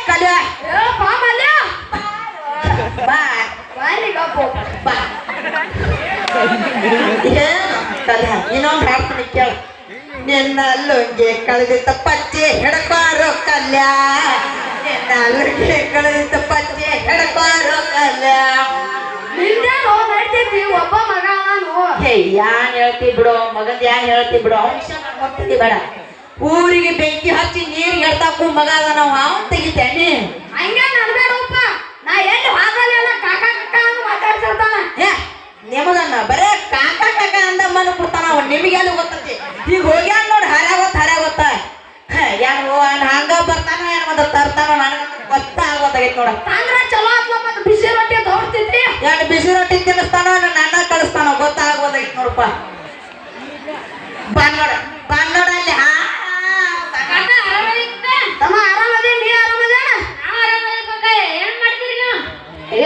ಕಲ್ಯ ಬಾ ಮಲ್ಯ ಬಾ ಬಾರಿ ಗಪ್ಪು ಬಾ ಏನು ಕಲ್ಯ ಇನ್ನೊಂದು ಹಾಡ್ತೀನಿ ಕೇಳ ನಿನ್ನ ಲುಂಗಿ ಕಳೆದಿದ್ದ ಪಚ್ಚೆ ಹಿಡ್ಕಾರೋ ಕಲ್ಯ ನಿನ್ನ ಲುಂಗಿ ಕಳೆದಿದ್ದ ಪಚ್ಚೆ ಹಿಡ್ಕಾರೋ ಕಲ್ಯ ನಿಂದೇನು ನಡ್ತೈತಿ ಒಬ್ಬ ಮಗ ನಾನು ಹೇ ಯಾನ್ ಹೇಳ್ತಿ ಬಿಡು ಮಗಂದ ಯಾನ್ ಹೇಳ್ತಿ ಬಿಡು ಅವ್ನ ವಿಷಯ ಮಾಡ್ಕೊಡ್ತಿದ್ದಿ ಬೇಡ ಊರಿಗೆ ಬೆಂಕಿ ಹಚ್ಚಿ ನೀರು ಎಡ್ತಾಕು ಮಗ ಅದ ನಾವು ಅವನ್ ತೆಗಿತೇನಿ ಹಂಗೆ ನಡ್ಬೇಡಪ್ಪ ನಾ ಎಲ್ಲಿ ಹಾಕಲ್ಲ ಕಾಕ ಕಾಕ ಅಂತ ಮಾತಾಡ್ಸಿರ್ತಾನ ಏ ನಿಮಗನ್ನ ಬರೇ ಕಾಕ ಕಾಕ ಅಂದ ಮನ ಕೊಡ್ತಾನ ಅವ ನಿಮಗೆಲ್ಲ ಗೊತ್ತೈತಿ ಈಗ ಹೋಗ್ಯಾನ ನೋಡಿ ಹರ್ಯಾಗೊತ್ತ ಏನು ಹಂಗ ಬರ್ತಾನ ಏನ್ ಮತ್ತೆ ತರ್ತಾನ ನನಗೆ ಗೊತ್ತಾಗೋದಾಗೈತಿ ನೋಡ ಅಂದ್ರೆ ಚಲೋ ಆತ್ಲ ಮತ್ತೆ ಬಿಸಿ ರೊಟ್ಟಿ ದೌಡ್ತಿದ್ದಿ ಏನು ಬಿಸಿ ರೊಟ್ಟಿ ತಿನ್ನಿಸ್ತಾನೋ ನನ್ನ ಕಳಿಸ್ತಾನೋ ಗೊತ್ತಾಗೋದಾಗೈತಿ ನೋಡಪ್ಪ ಬಾನ್ನೋಡ ಅಲ್ಲಿ ತಮ್ಮ ಆರಾಮದೇ ನೀ ಆರಾಮದೇನ ನಾವು ಆರಾಮದೇ ಏನ್ ಮಾಡ್ತೀರಿ ನೀವು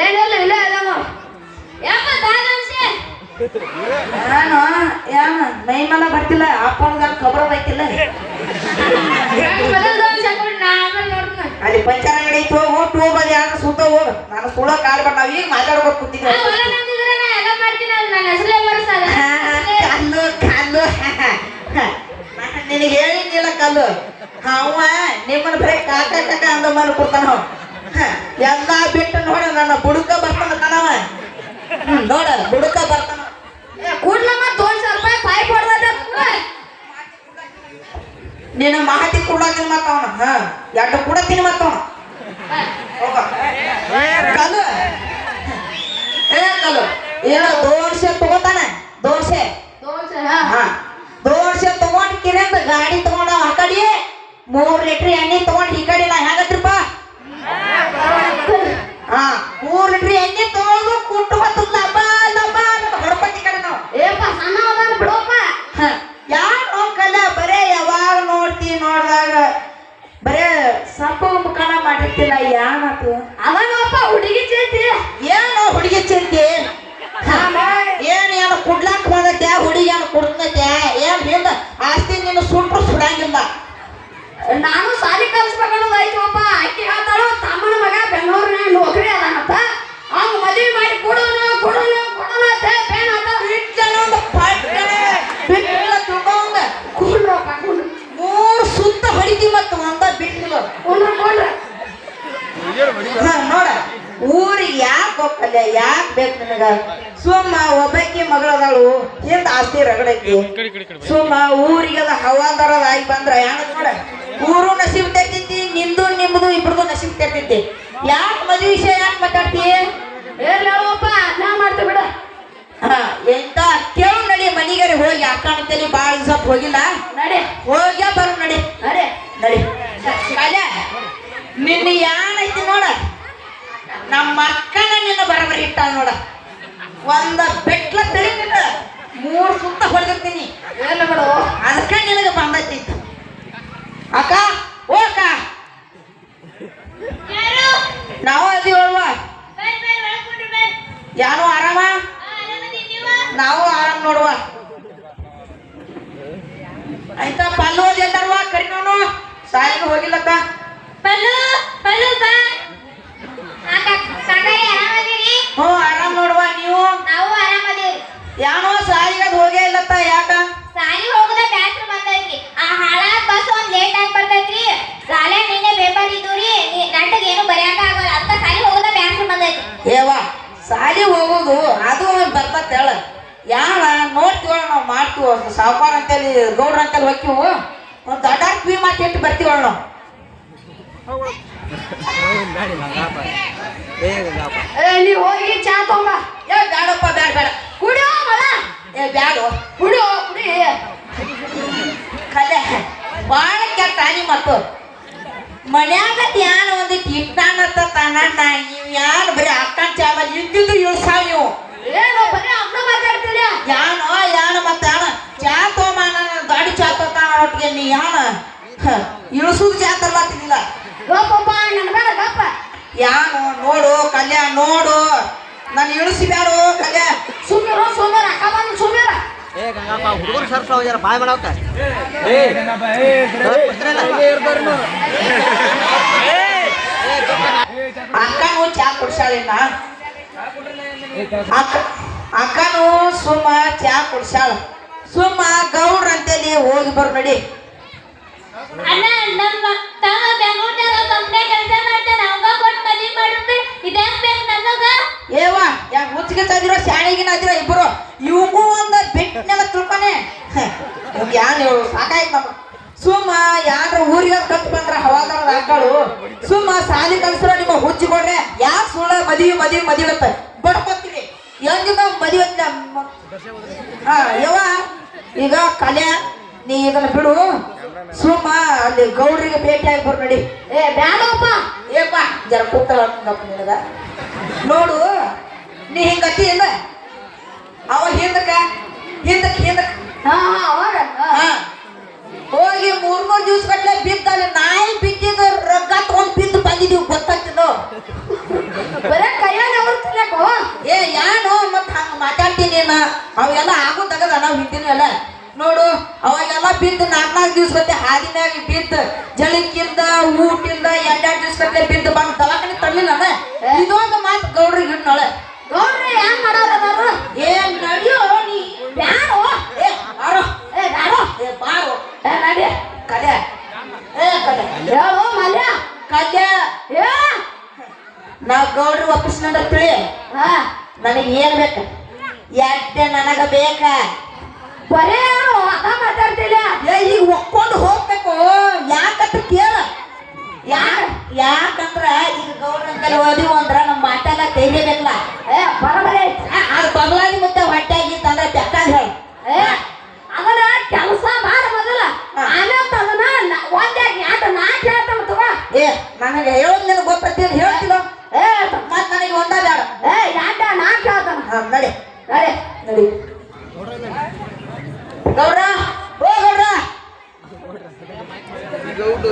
ಏನಿಲ್ಲ ಇಲ್ಲ ಅದಮ್ಮ ಯಾಕ ದಾದಂಶೆ ಏನು ಮೈ ಮೇಲೆ ಬರ್ತಿಲ್ಲ ಅಪ್ಪನ ಖಬರ ಬೈತಿಲ್ಲ ಅಲ್ಲಿ ಪಂಚರ್ ಅಂಗಡಿ ಐತಿ ಹೋಗು ಟ್ಯೂಬ್ ಅಲ್ಲಿ ಯಾರು ಸುತ್ತ ಹೋಗು ನಾನು ಸುಳ್ಳ ಕಾಲ್ ಬಟ್ ನಾವ್ ಈಗ ಮಾತಾಡ್ಬೇಕು ಕೂತಿದ್ದೆ ಕಲ್ಲು ಕಲ್ಲು ನಿನಗೆ ಹೇಳಿದ್ನಿಲ್ಲ ಕಲ್ಲು ಅವ ನಿಮ್ಮನ್ನ ಬರೀ ಕಾಕ ಕಾಕ ಅಂದ ಮನೆ ಕೊಡ್ತಾನ ಎಲ್ಲ ಬಿಟ್ಟು ನೋಡ ನನ್ನ ಬುಡುಕ ಬರ್ತಾನ ಕಣವ ನೋಡ ಬುಡುಕ ಬರ್ತಾನ ಕೂಡ್ಲಮ್ಮ ತೋರ್ಸ ರೂಪಾಯಿ ಪೈಪ್ ಹೊಡೆದ ನಿನ್ನ ಮಾತಿ ಕೊಡ್ಲಾಕಿನ ಮತ್ತವನ ಎರಡು ಕೊಡತೀನಿ ಮತ್ತವನ ಹೋಗ ಕಲ್ಲು ಕಲ್ಲು ಏನೋ ದೋನ್ಸೆ ತಗೋತಾನ ದೋನ್ಸೆ ದೋನ್ಸೆ ತಗೊಂಡ್ ಕಿರಿಂದ ಗಾಡಿ ತಗೊಂಡ ಆ ಕಡೆ 3 ಲೀಟರ್ ಎಣ್ಣೆ ತಗೊಂಡ್ ಈ ಕಡೆ ನಾ ಹೇಗತ್ರಿಪ್ಪ 3 ಲೀಟರ್ ಎಣ್ಣೆ ತಗೊಳ್ಳೋದು ಕುಟ್ಟು ಮತ್ತು ಲಬ ಲಬ ಹೊರಪತ್ತಿ ಕಡೆ ನಾವು ಏಪ್ಪ ಸಣ್ಣ ಹೋದಾಗ ಬಿಡೋಪ್ಪ ಯಾರು ಕಲ್ಲ ಬರೇ ಯಾವಾಗ ನೋಡ್ದಾಗ ಬರೇ ಸಪ್ಪ ಮುಖಾನ ಮಾಡಿರ್ತಿಲ್ಲ ಯಾನತು ಅವನಪ್ಪ ಹುಡುಗಿ ಚೇತಿ ಏನೋ ಹುಡುಗಿ ಚಿಂತೆ ಏನು ಕುಡ್ಲಾಕ್ ಬಂದೈತೆ ಹುಡುಗಿ ಏನು ಕುಡ್ತೈತೆ ಏನ್ ಹಿಂದ ಆಸ್ತಿ ನಿನ್ನ ಸುಟ್ರು ಸುಡಂಗಿಲ್ಲ ನಾನು ಸಾಲಿ ಕಲ್ಸ್ಬೇಕನ್ನೋದು ಐತಪ್ಪ ಅಕ್ಕಿ ಹೇಳ್ತಾಳು ತಮ್ಮನ ಮಗ ಬೆಂಗಳೂರಿನ ನೌಕರಿ ಅದಾನಪ್ಪ ಅವ್ನು ಮದುವೆ ಮಾಡಿ ಕೊಡೋನು ಪೇನ್ ಆತ ಕುಂಡ್ರಪ್ಪ ಕುಂಡ್ರ 3 ಸುತ್ತ ಹೊಡಿತಿ ಮತ್ತು ಒಂದ ಬಿಟ್ಟಿಲ್ಲ ಕುಂಡ್ರ ನೋಡ ಊರಿಗೆ ಯಾಕೆ ಹೋಗಲ್ಲ ಯಾಕೆ ಬೇಕು ನಿನಗ ಸುಮ್ಮ ಒಬ್ಬಾಕಿ ಮಗಳದಾಳು ಹಿಂದ ಆಸ್ತಿ ರಗಡೈತಿ ಸುಮ್ಮ ಊರಿಗೆಲ್ಲ ಹವಾದಾರದ ಆಗಿ ಬಂದ್ರ ಯಾಕ ನೋಡ ಊರು ನಸೀಬ್ ತೆಗ್ತೈತಿ ನಿಂದು ನಿಮ್ದು ಇಬ್ರದು ನಸೀಬ್ ತೆಗ್ತೈತಿ ಯಾಕೆ ಮದುವೆ ವಿಷಯ ಯಾಕೆ ಮಾತಾಡ್ತಿ ಹೇಳಪ್ಪ ನಾ ಮಾಡ್ತೀವಿ ಬಿಡ ಎಂತ ಕೇಳು ನಡಿ ಮನಿಗಾರಿ ಹೋಗಿ ಅಕ್ಕನಂತೇಳಿ ಬಾಳ ದಿವಸ ಹೋಗಿಲ್ಲ ನಡಿ ಹೋಗ್ಯ ಬರು ನಡಿ ನಡಿ ನಡಿ ಕಾಲೆ ನಿನ್ನ ಯಾನೈತಿ ನೋಡ ನಮ್ಮ ಅಕ್ಕನ ನಿನ್ನ ಬರಬರಿ ಇಟ್ಟ ನೋಡ ಒಂದ ಬೆಟ್ಲ ತೆಳಿಬಿಟ್ಟ 3 ಸುತ್ತ ಹೊಡೆದಿರ್ತೀನಿ ಏನು ಬಿಡು ಅದಕ್ಕ ನಿನಗೆ ಬಂದೈತಿ ಅಕ್ಕ ಓ ಅಕ್ಕ ನಾವು ಅದೀವಲ್ವ ಯಾರು ಆರಾಮ ನಾವು ಆರಾಮ್ ನೋಡುವ ಆಯ್ತಾ ಪಲ್ಲು ಓದಿಲ್ದಾರವ ಕರಿನೋನು ಸಾಯಿಗೆ ಹೋಗಿಲ್ಲಕ್ಕ ಹ್ಞೂ ಆರಾಮ್ ನೋಡುವ ನೀವು ನಾವು ಆರಾಮದೇವಿ ಯಾನೋ ಸಾಯಿಗೆ ಅದು ಹೋಗೇ ಇಲ್ಲತ್ತ ಯಾಕ ಸಾಲಿ ಹೋಗುದ ಬ್ಯಾಸ್ರ ಬಂದೈತ್ರಿ ಆ ಹಾಳಾದ ಬಸ್ ಒಂದ್ ಲೇಟ್ ಆಗಿ ಬರ್ತೈತ್ರಿ ಸಾಲೆ ನಿನ್ನೆ ಪೇಪರ್ ಇದ್ದೂರಿ ನಂಟಗ ಏನು ಬರೆಯಕ ಆಗಲ್ಲ ಅದಕ್ಕ ಸಾಲಿ ಹೋಗುದ ಬ್ಯಾಸ್ರ ಬಂದೈತ್ರಿ ಏವ ಸಾಲಿ ಹೋಗೋದು ಅದು ಬರ್ತತ್ ಹೇಳ ಯಾರ ನೋಡ್ತೀವ ನಾವು ಮಾಡ್ತೀವ ಸಾವುಕಾರ ಅಂತೇಳಿ ಗೌಡ್ರ ಅಂತೇಳಿ ಹೋಗ್ತೀವಿ ಒಂದು ದೊಡ್ಡ ಕ್ವಿ ಮಾತು ಇಟ್ಟು ಬರ್ತೀವಳ ನಾವು ನೀ ಹೋಗಿ ಚಾ ತಗೊಂಬ ಏ ಬ್ಯಾಡಪ್ಪ ಬೇಡ ಕುಡಿಯೋ ಮಳ ಏ ಬ್ಯಾಡು ಕುಡಿಯೋ ಕುಡಿ ಕಲೆ ಭಾಳ ಕೆಟ್ಟ ಆನಿ ಮತ್ತು ಮನ್ಯಾಗ ಧ್ಯಾನ ಒಂದಿಟ್ಟು ಇಟ್ಟಾನತ್ತ ತಾನಣ್ಣ ನೀವು ಯಾರು ಬರೀ ಅಕ್ಕನ ಚಾಮ ಇದ್ದಿದ್ದು ಇಳ್ಸಾವ ನೀವು ಏನು ಬರೀ ಅಮ್ಮ ಮಾತಾಡ್ತಿಲ್ಲ ಯಾನು ಮತ್ತೆ ಯಾನ ಚಾ ತೋಮಾನ ಗಾಡಿ ಚಾ ತೋತಾನ ಒಟ್ಟಿಗೆ ನೀ ಯಾನ ಇಳಿಸುದು ಚಾ ತರ್ಲಾತಿದ್ದಿಲ್ಲ ಗಪ್ಪಪ್ಪ ನನ್ ಬೇಡ ಗಪ್ಪ ಯಾನು ನೋಡು ಕಲ್ಯಾಣ ನೋಡು ನಾನು ಇಳಿಸಿ ಬ್ಯಾಡು ಕಲ್ಯಾಣ ಸುಮ್ಮೀರ ಅಕ್ಕ ಬಂದು ಸುಮ್ಮೀರ ಏ ಗಂಗಪ್ಪ ಹುಡುಗರು ಸರ್ಸ್ಲಾವ ಜರ ಬಾಯ್ ಮಾಡಾವತ್ತ ಕುಡ್ಸಾಳಿನ ಅಕ್ಕನು ಸುಮ್ಮ ಚಾ ಕುಡ್ಸಾಳ ಸುಮ್ಮ ಗೌಡ್ರ ಅಂತೇಳಿ ಹೋಗಿ ಬರ್ ನಡಿ ಅಣ್ಣ ನಮ್ಮ ತಮ್ಮ ಬೆಂಗಳೂರಿನಾಗ ಕಂಪ್ನಿ ಕೆಲಸ ಮಾಡ್ತಾನೆ ಅವಂಗ ಕೊಟ್ಟು ಮದುವೆ ಮಾಡಿದ್ರೆ ಇದೇನ್ ಬೇಕು ನನಗ ಏವ ಯಾಕೆ ಮುಚ್ಚಿಗೆತ್ತಿರೋ ಶಾಣೆಗಿನ ಅದಿರ ಇಬ್ಬರು ಇವಂಗೂ ಒಂದು ಬಿಟ್ಟನೆಲ್ಲ ತಿಳ್ಕೊನೆ ಯಾನ್ ಹೇಳು ಸಾಕಾಯ್ತು ನಮ್ಮ ಸುಮ್ಮ ಯಾರ ಊರಿಗೆ ಕತ್ ಬಂದ್ರ ಹವಾದಾರದ ಆಕಳು ಸುಮ್ಮ ಸಾಲಿ ಕಲ್ಸ್ರ ನಿಮ್ಮ ಹುಚ್ಚಿಕೊಡ್ರೆ ಯಾಕೆ ಸುಳ್ಳ ಮದುವೆ ಅಂತ ಬಡ್ಕೊತೀರಿ ಹೆಂಗಿದ ಮದುವೆ ಹಾ ಯವ್ವ ಈಗ ಕಲ್ಯಾ ನೀ ಇದನ್ನ ಬಿಡು ಸುಮ್ಮ ಅಲ್ಲಿ ಗೌಡ್ರಿಗೆ ಭೇಟಿ ಆಗಿ ಬರ್ ನಡಿ ಏ ಬ್ಯಾಡಪ್ಪ ಏಪ್ಪ ಜರ ಕೂತಲ್ಲ ನಿನಗ ನೋಡು ನೀ ಹಿಂಗತಿ ಇಲ್ಲ ಅವ ಹಿಂದಕ್ಕೆ ಹಾ ಅವಾಗ ಹೋಗಿ 3 ದಿವ್ಸ ಗಟ್ಲೆ ಬಿದ್ದಲ್ಲಿ ನಾಯಿ ಬಿದ್ದಿದ್ದು ರೊಕ್ಕ ತಗೊಂಡ್ ಬಿದ್ದು ಬಂದಿದೀವಿ ಗೊತ್ತಾಗ್ತಿದ್ದು ಬರೇ ಕೈಯಾಗ ಅವ್ರತಿಲ್ಲಕೋ ಏ ಯಾನು ಮತ್ ಹಂಗ ಮಾತಾಡ್ತೀನಿ ಅವೆಲ್ಲ ಆಗೋದಾಗದ ನಾವು ಹಿಂದಿನ ನೋಡು ಅವಾಗೆಲ್ಲ ಬಿದ್ದು 4 ದಿವ್ಸ ಗಟ್ಟಲೆ ಹಾದಿನಾಗ ಬಿದ್ದು ಜಳಕ್ಕಿಂದ ಊಟಿಂದ 2 ದಿವ್ಸ ಗಟ್ಟಲೆ ಬಿದ್ದು ಬಂದು ದವಾಖಾನೆ ತರಲಿಲ್ಲ ಇದೊಂದು ಮಾತು ಗೌಡ್ರಿಗೆ ಹಿಡ್ನೊಳೆ ನೋಡ್ರಿ ಹೆಂಗ್ ಮಾಡೋರು ಏನ್ ನಡಿಯೋ ನೀ ಬ್ಯಾಡೋ ಏ ಬಾರೋ ಏ ಬ್ಯಾಡೋ ಏ ಬಾರೋ ಏ ನಡಿ ಕಲೆ ಕಲೆ ಹೇಳೋ ಮಲ್ಯ ಕಲೆ ಏ ನಾ ಗೌಡ್ರು ಒಪ್ಪಿಸ್ನಂದ ತಿಳಿ ಹಾ ನನಗೆ ಏನ್ ಬೇಕ ಎಟ್ಟೆ ನನಗ ಬೇಕ ಬರೇ ಯಾರು ಅದ ಮಾತಾಡ್ತಿಲ್ಲ ಏ ಈಗ ಒಕ್ಕೊಂಡು ಹೋಗ್ಬೇಕು ಯಾಕಂತ ಕೇಳ ಯಾಕಂದ್ರ ಈಗ ಗೌಡ್ರಂತಲ್ಲಿ ಓದಿವು ಅಂದ್ರ ನಮ್ಮ ಮಾತೆಲ್ಲ ತೆಗಿಬೇಕಲ್ಲ ಏ ಬರಬರೇ ಅದು ಬದಲಾಗಿ ಮತ್ತೆ ಹೊಟ್ಟೆ ಆಗಿತ್ತಂದ್ರೆ ಬೆಕ್ಕಾಗ ಹೇಳ ಏ ಅದನ್ನ ಕೆಲಸ ಮಾಡ ಮೊದಲ ಆಮೇಲೆ ಅದನ್ನ ಒಂದೇ ಯಾಟ ನಾಲ್ಕು ಹೇಳ್ತಾನ ತಗೋ ಏ ನನಗೆ ಹೇಳೋದ್ ನಿನಗೆ ಗೊತ್ತಿಲ್ಲ ಹೇಳ್ತಿಲ್ಲ ಏ ಮತ್ ನನಗೆ ಒಂದ ಬೇಡ ಏ ಯಾಟ ನಾಲ್ಕು ಹೇಳ್ತಾನ ಹಾ ನಡಿ ನಡಿ ನಡಿ ಗೌಡ್ರ ಓ ಗೌಡ್ರ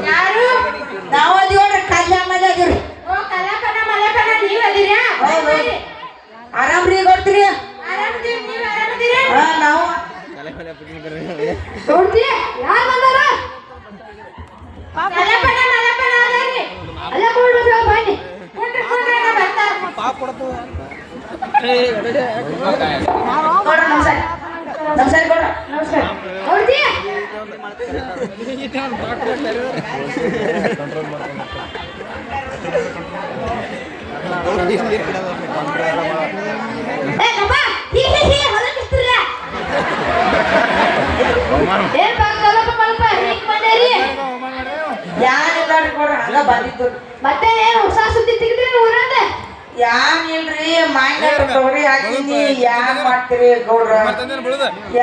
ಯಾರು ನಾವು ಅದೀವ್ರಿ ಕಲ್ಯಾಣ ಮನೆ ಅದೀವ್ರಿ ಓ ಕಲಾಕನ ಮಲಕನ ನೀವ್ ಅದೀರಾ ಆರಾಮ್ರಿ ಗೌಡ್ರಿ ಆರಾಮದೀರಿ ನೀವ್ ಆರಾಮದೀರಿ ಹಾ ನಾವು ನೋಡ್ತಿ ಯಾರು ಬಂದಾರ ಕಲಾಕನ ಮಲಕನ ಅದೀರಿ ಅಲ್ಲ ಕೊಡ್ರು ಬನ್ನಿ ಕೊಡ್ರಿ ನಾ ಬರ್ತಾರ ಗೌಡ್ರ ನಮಸ್ಕಾರ ನಮಸ್ಕಾರ ಗೌಡ್ರ ನಮಸ್ಕಾರ ನೋಡ್ತಿ ಏ ಕಪ್ಪ ಹೀ ಹೊಲಕಿಸ್ತಿರಲ್ಲ ಏನ್ ಬಾಕಲಪ್ಪ ಮಲ್ಪ ಹೀಗ್ ಮಾಡೇರಿ ಯಾನಿಲ್ಲ ರೀ ಗೌಡ್ರ ಹಂಗ ಬಂದಿದ್ದು ಮತ್ತೆ ಏನು ಹೊಸ ಸುದ್ದಿ ತೆಗಿದ್ರಿ ಊರಾಗ ಯಾನಿಲ್ರಿ ಮಾನ್ಯ ತೊಗರಿ ಹಾಕಿನಿ ಯಾನ್ ಮಾಡ್ತೀರಿ ಗೌಡ್ರ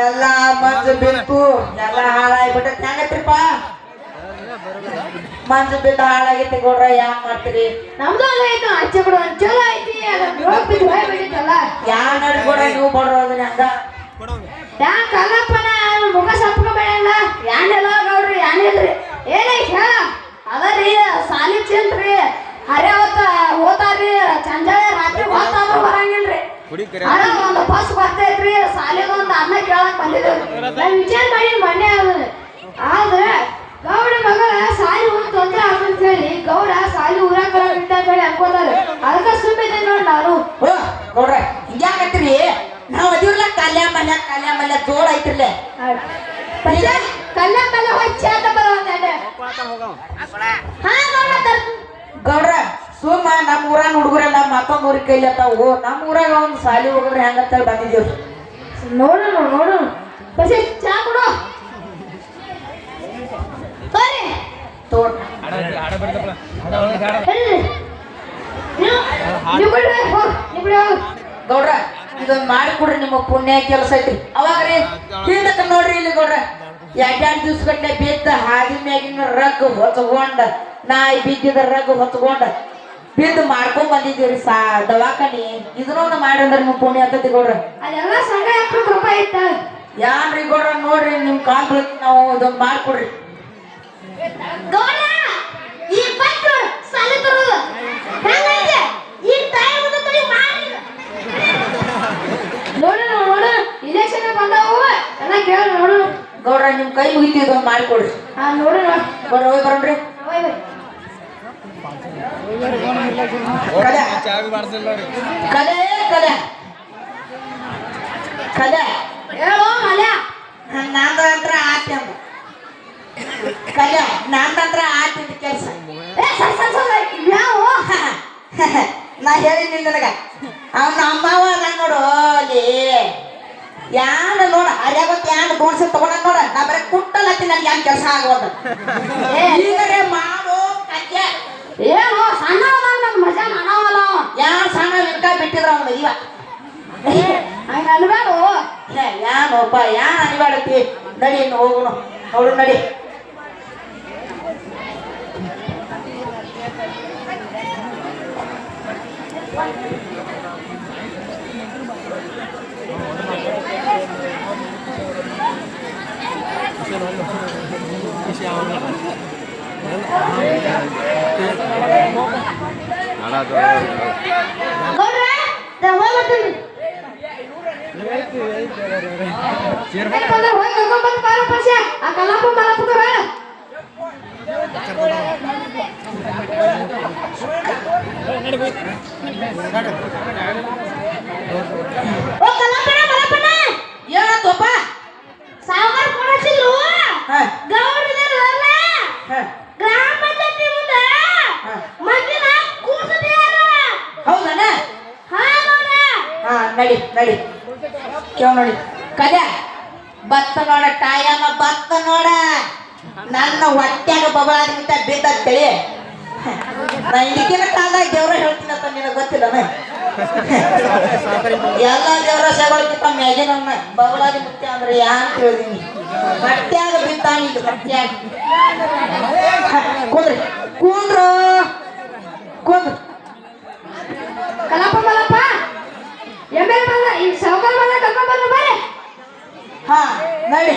ಎಲ್ಲಾ ಮಂಜು ಬಿತ್ತು ಎಲ್ಲಾ ಹಾಳಾಗ್ಬಿಟ್ಟೈತಿ ಹೆಂಗತ್ರಿಪ್ಪ ಮಂಜು ಬಿದ್ದು ಹಾಳಾಗೈತಿ ಗೌಡ್ರ ಯಾನ್ ಮಾಡ್ತೀರಿ ನಮ್ದು ಅಲ್ಲಾಯ್ತು ಅಚ್ಚ ಬಿಡು ಚಲೋ ಐತಿ ಬಿದ್ದು ಭಯ ಬಿಟ್ಟಿತ್ತಲ್ಲ ಯಾನ್ ನಡಿ ಗೌಡ್ರ ನೀವು ಬಡ್ರೋದ್ರಿ ಹಂಗ ಯಾ ಕಲ್ಲಪ್ಪನ ಮುಖ ಸಪ್ಕೋಬೇಡಲ್ಲ ಯಾನೆಲ್ಲ ಗೌಡ್ರಿ ಯಾನಿಲ್ರಿ ಏನೈತಿ ಹೇಳ ಅದರಿ ಸಾಲಿ ಚಿಂತ್ರಿ ಹರೇ ಹೊತ್ತ ಹೋತಾರ್ರಿ ಚಂಜಾಳೆ ರಾತ್ರಿ ಹೊತ್ತಾದ್ರೂ ಬರಂಗಿಲ್ರಿ ಅದ ಒಂದು ಬಸ್ ಬರ್ತೈತ್ರಿ ಸಾಲಿಗೊಂದು ಅನ್ನ ಕೇಳಕ್ ಬಂದಿದ್ದೇವ್ರಿ ನಾ ವಿಚಾರ ಮಾಡಿ ಮೊನ್ನೆ ಆದ್ರೆ ಗೌಡ ಮಗಳ ಸಾಲಿ ಊರ್ ತೊಂದ್ರೆ ಆಗಂತ ಹೇಳಿ ಗೌಡ ಸಾಲಿ ಊರಾಗ ಬಿಟ್ಟ ಅಂತ ಹೇಳಿ ಅನ್ಕೋತಾರ ಅದಕ್ಕ ಸುಮ್ಮಿದೆ ನೋಡಿ ನಾನು ಓ ಗೌಡ್ರ ಹಿಂಗ್ಯಾಕತ್ರಿ ನಾವ್ ಅದಿವ್ರಲ್ಲ ಕಲ್ಯಾಣ ಮಲ್ಯ ಜೋಳ ಐತಿರ್ಲೆ ಕಲ್ಲ ಮೇಲೆ ಹೋಗಿ ಚೇತ ಬರೋದಂಡ ಹಾ ಗೌಡ ಗೌಡ್ರ ಸುಮ್ಮ ನಮ್ಮ ಊರಾನ ಹುಡುಗರೆಲ್ಲ ಮತ್ತೊಂದು ಊರಿಗೆ ಕೈಲಿ ಅತ್ತಾವು ನಮ್ಮ ಊರಾಗ ಒಂದು ಸಾಲಿ ಹೋಗಿದ್ರೆ ಹೆಂಗಂತ ಬಂದಿದ್ದೀವ್ರಿ ನೋಡು ಬಸ್ ಚಾ ಕೊಡು ಬರ್ರಿ ತೋಡ್ ಗೌಡ್ರ ಇದೊಂದು ಮಾಡಿ ಕೊಡ್ರಿ ನಿಮ್ಮ ಪುಣ್ಯ ಕೆಲಸ ಐತ್ರಿ ಅವಾಗ ರೀ ಹಿಂದಕ್ಕ ನೋಡ್ರಿ ಇಲ್ಲಿ ಗೌಡ್ರ 2 ದಿವ್ಸ ಗಟ್ಟಲೆ ಬಿದ್ದ ಹಾದಿ ಮ್ಯಾಗಿನ ರಗ್ ಹೊಚ್ಕೊಂಡ ನಾಯಿ ಬಿದ್ದಿದ ರಗ್ ಹೊಚ್ಕೊಂಡ ಬಿದ್ದು ಮಾಡ್ಕೊಂಡ್ ಬಂದಿದ್ದೀವ್ರಿ ದವಾಖಾನಿ ಇದನ್ನೊಂದು ಮಾಡ್ರಿ ನಿಮ್ಮ ಪುಣ್ಯ ಆಗ್ತೈತಿ ಗೌಡ್ರ ಅದೆಲ್ಲ ಸಂಘ 70 ರೂಪಾಯಿ ಇತ್ತ ಯಾನ್ರಿ ಗೌಡ್ರ ನೋಡ್ರಿ ನಿಮ್ ಕಾಲ್ ಬೀಳ್ತ ನಾವು ಇದೊಂದು ಮಾಡ್ಕೊಡ್ರಿ ಗೌಡ ಈ ಪಟ್ಟು ಸಾಲಿ ತರೋದು ಹೆಂಗೈತೆ ಈ ಟೈಮ್ ಮುಂದೆ ತಡಿ ಮಾಡಿ ನೋಡು ಇಲೆಕ್ಷನ್ ಬಂದಾವು ಎಲ್ಲ ಕೇಳಿ ನೋಡು ಗೌಡ್ರ ನಿಮ್ ಕೈ ಮುಗಿತೀವಿ ಇದೊಂದು ಮಾಡ್ಕೊಡ್ರಿ ಹಾ ನೋಡು ಗೌಡ್ರ ಹೋಗಿ ಬರೋಣ್ರಿ ಹೋಯ್ ಕಲೆ ಕಲೆ ಕಲೆ ಕಲೆ ಹೇಳೋ ಮಲ್ಯ ನಂದಂತ್ರ ಆತ್ಯಂದ ಕಲೆ ನಂದಂತ್ರ ಆತಿಂದ ಕೆಲಸ ಏ ಸರ್ ಸರ್ ಸರ್ ಯಾವ ನಾ ಹೇಳಿನಿ ನಿನಗ ಅವ್ನ ಅಮ್ಮವ ನಾನು ನೋಡು ಅಲ್ಲಿ ಯಾನ ನೋಡ ಅರ್ಯಾಗತ್ ಯಾನ್ ಗೋಣ್ಸಿ ತಗೊಂಡ ನೋಡ ನಾ ಬರೀ ಕುಟ್ಟಲತ್ತಿ ನನ್ಗೆ ಯಾನ್ ಕೆಲಸ ಆಗೋದು ಈಗರೆ ಮಾಡು ಕಜ್ಜ ಏನು ಸಣ್ಣ ನನ್ ಮಜಾ ಮಾಡವಲ್ಲ ಯಾನ್ ಸಣ್ಣ ವಿಲ್ಕ ಬಿಟ್ಟಿದ್ರ ಅವನು ಇವ ಹಂಗ ಅನ್ಬೇಡು ಯಾನೊಬ್ಬ ಯಾನ್ ಅನಿವಾಡತಿ ನಡಿ ಇನ್ನು ಹೋಗುನು ನೋಡು ನಡಿ ಗೌಡ್ರೆ ಹೋಗ್ಬರ್ತೀನಿ ಹೋಗಿ ಕರ್ಕೊಂಡ್ಬಂದು ಬಾರ ಪರ್ಸ್ಯ ಆ ಕಲ್ಲಪ್ಪ ಮಲ್ಲಪ್ಪಗ ಬೇಡ ಓ ಕಲ್ಲಪ್ಪನ ಮಲ್ಲಪ್ಪನ ಏನತ್ತಪ್ಪ ಸಾವುಕಾರ ಫೋನ್ ಹಚ್ಚಿದ್ರು ಹಾ ಗೌಡ್ರಿದಾರ ಹಾ ಗ್ರಾಮ ಪಂಚಾಯತಿ ಮುಂದೆ ಮಗ್ಗಿನ ಕೂರ್ಸಿದ್ಯಾರ ಹೌದಣ್ಣ ಹಾ ಗೌಡ್ರ ಹಾ ನಡಿ ನಡಿ ಕೇವ್ ನೋಡಿ ಕದ ಭತ್ತ ನೋಡ ಟಾಯಮ್ಮ ಭತ್ತ ನೋಡ ನನ್ನ ಹೊಟ್ಯಾಗ ಬಬಾದ್ಗಿಂತ ಬಿದ್ದ ತಳಿ ನಾ ಈಗಿನ ಕಾಲದಾಗ ದೇವ್ರ ಹೇಳ್ತೀನಂತ ನಿನಗೆ ಗೊತ್ತಿಲ್ಲನ ಎಲ್ಲ ದೇವ್ರ ಸೇಗೋಳ್ಕಿಂತ ಮ್ಯಾಗಿನನ್ನ ಬಬಲಾದಿ ಮುತ್ಯ ಅಂದ್ರೆ ಯಾ ಅಂತ ಹೇಳಿದೀನಿ ಹೊಟ್ಯಾಗ ಬಿದ್ದಾನಿಲ್ಲ ಹೊಟ್ಯಾಗ ಕುಂದ್ರಿ ಕುಂದ್ರು ಕುಂದ್ರು ಕಲ್ಲಪ್ಪ ಮಲ್ಲಪ್ಪ ಎಮ್ಮೆ ಬಂದ ಈ ಸಾವುಕಾರ ಬಂದ ಕರ್ಕೊಂಡ್ ಬಂದ್ರು ಬಾರೆ ಹಾ ನಡಿ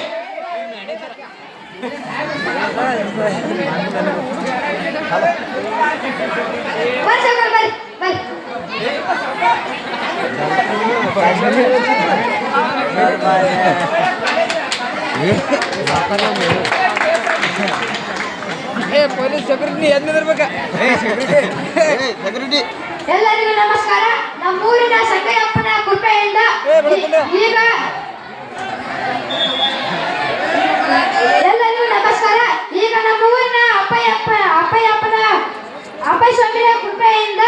ಬರ್ರಿ ಸಾವುಕಾರ ಬರ್ರಿ ಬರ್ರಿ ಸೆಕ್ಯೂರಿಟಿ ಎಲ್ಲರಿಗೂ ನಮಸ್ಕಾರ ನಮ್ಮೂರಿನ ಸಂಗಯ್ಯಪ್ಪನ ಕೃಪೆಯಿಂದ ಈಗ ಎಲ್ಲರಿಗೂ ನಮಸ್ಕಾರ ಈಗ ನಮ್ಮೂರಿನ ಅಪ್ಪಯ್ಯ ಸ್ವಾಮಿಯ ಕೃಪೆಯಿಂದ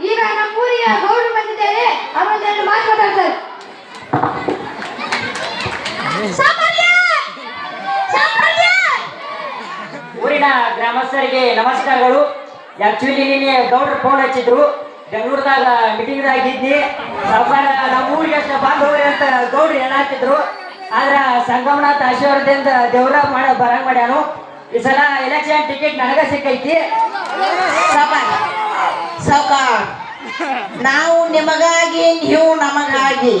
ಈಗ ನಮ್ಮೂರಿಗೆ ಗೌಡರು ಬಂದಿದ್ದಾರೆ ಅವರೊಂದೆರಡು ಮಾತು ಮಾತಾಡ್ತಾರೆ ಊರಿನ ಗ್ರಾಮಸ್ಥರಿಗೆ ನಮಸ್ಕಾರಗಳು. ಆಕ್ಚುಲಿ ನಿನ್ನೆ ಗೌಡ್ರು ಫೋನ್ ಹಚ್ಚಿದ್ರು, ಬೆಂಗಳೂರದಾಗ ಮೀಟಿಂಗ್ದಾಗ ಇದ್ದಿ ಸಾವುಕಾರ ನಮ್ಮ ಊರಿಗೆ ಅಷ್ಟು ಬಂದು ಹೋಗ್ರಿ ಅಂತ ಗೌಡ್ರು ಹೇಳತ್ತಿದ್ರು. ಆದ್ರ ಸಂಗಮನಾಥ ಆಶೀರ್ವಾದದಿಂದ ದೇವ್ರ ಬರಂಗ್ ಮಾಡ್ಯಾನು. ಈ ಸಲ ಎಲೆಕ್ಷನ್ ಟಿಕೆಟ್ ನನಗ ಸಿಕ್ಕೈತಿ. ಸಾವುಕಾರ ನಾವು ನಿಮಗಾಗಿ ನೀವು ನಮಗಾಗಿ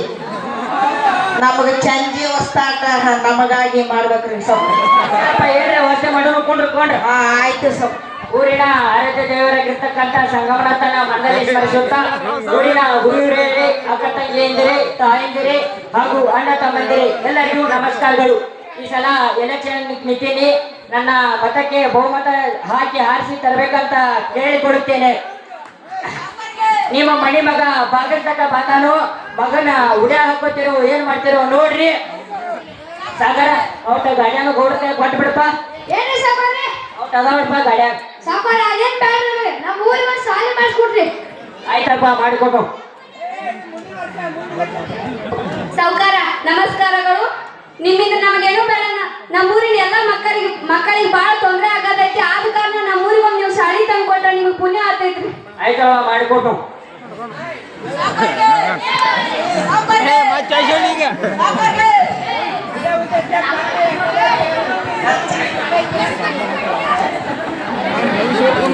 ನಮಗ ಚಂದಿ ಹೊಸ್ತಾಟ ನಮಗಾಗಿ ಮಾಡ್ಬೇಕ್ರಿ ಸಾವುಕಾರ ಏನ್ರ ವ್ಯವಸ್ಥೆ ಮಾಡೋನು ಕೊಂಡ್ರು. ಹಾ ಆಯ್ತು ಸಾವ್ ಊರಿನ ಆರಾಧ್ಯ ದೇವರಾಗಿರ್ತಕ್ಕಂಥ ಸಂಗಮನಾಥನ ಮಂಡಳಿ ಸ್ಮರಿಸುತ್ತಾ ಊರಿನ ಗುರುಹಿರಿಯರೇ, ಅಕ್ಕ ತಂಗಿಯಂದಿರೇ, ತಾಯಂದಿರೇ ಹಾಗೂ ಅಣ್ಣ ತಮ್ಮಂದಿರೇ ಎಲ್ಲರಿಗೂ ನಮಸ್ಕಾರಗಳು. ಈ ಸಲ ಎಲೆಕ್ಷನ್ ನಿಂತೀನಿ, ನನ್ನ ಮತಕ್ಕೆ ಬಹುಮತ ಹಾಕಿ ಹಾರಿಸಿ ತರಬೇಕಂತ ಕೇಳಿಕೊಳ್ಳುತ್ತೇನೆ. ನಿಮ್ಮ ಮಣಿ ಮಗ ಬಾಗಿರ್ತಕ್ಕ ಬಾತಾನು ಮಗನ ಉಡ್ಯಾ ಹಾಕೋತಿರೋ ಏನ್ ಮಾಡ್ತಿರೋ ನೋಡ್ರಿ. ಸಾಗರ ಅವತ್ತ ಗಾಡಿಯನ್ನು ಗೌಡ್ರ ಕೊಟ್ಟು ಬಿಡಪ್ಪ. ಏನ್ರಿ ಸಾವುಕಾರ್ರೆ ಅವತ್ತ ಅದಾವಪ್ಪ ಗಾಡ್ಯಾಗ. ಸಾವುಕಾರ ಅದೇನ್ ಬೇಡ್ರಿ ನಮ್ಮ ಊರಿಗೆ ಒಂದು ಸಾಲಿ ಮಾಡಿಸ್ಕೊಡ್ರಿ. ಆಯ್ತಪ್ಪ ಮಾಡಿಕೊಟ್ಟು. ಸಾವುಕಾರ ನಮಸ್ಕಾರಗಳು. ನಿಮ್ಮಿಂದ ನಮಗೇನು ಬೇಡ. ನಮ್ಮೂರಿನ ಎಲ್ಲ ಮಕ್ಕಳಿಗೆ ಬಹಳ ತೊಂದರೆ ಆಗತೈತಿ. ಆದ ಕಾರಣ ನಮ್ಮೂರಿಗೆ ಒಂದು ನೀವು ಸಾಲಿ ತಂದು ಕೊಟ್ರೆ ನಿಮಗೆ ಪುಣ್ಯ ಆಗ್ತೈತ್ರಿ. ಆಯ್ತವ ಮಾಡಿಕೊಟ್ಟು.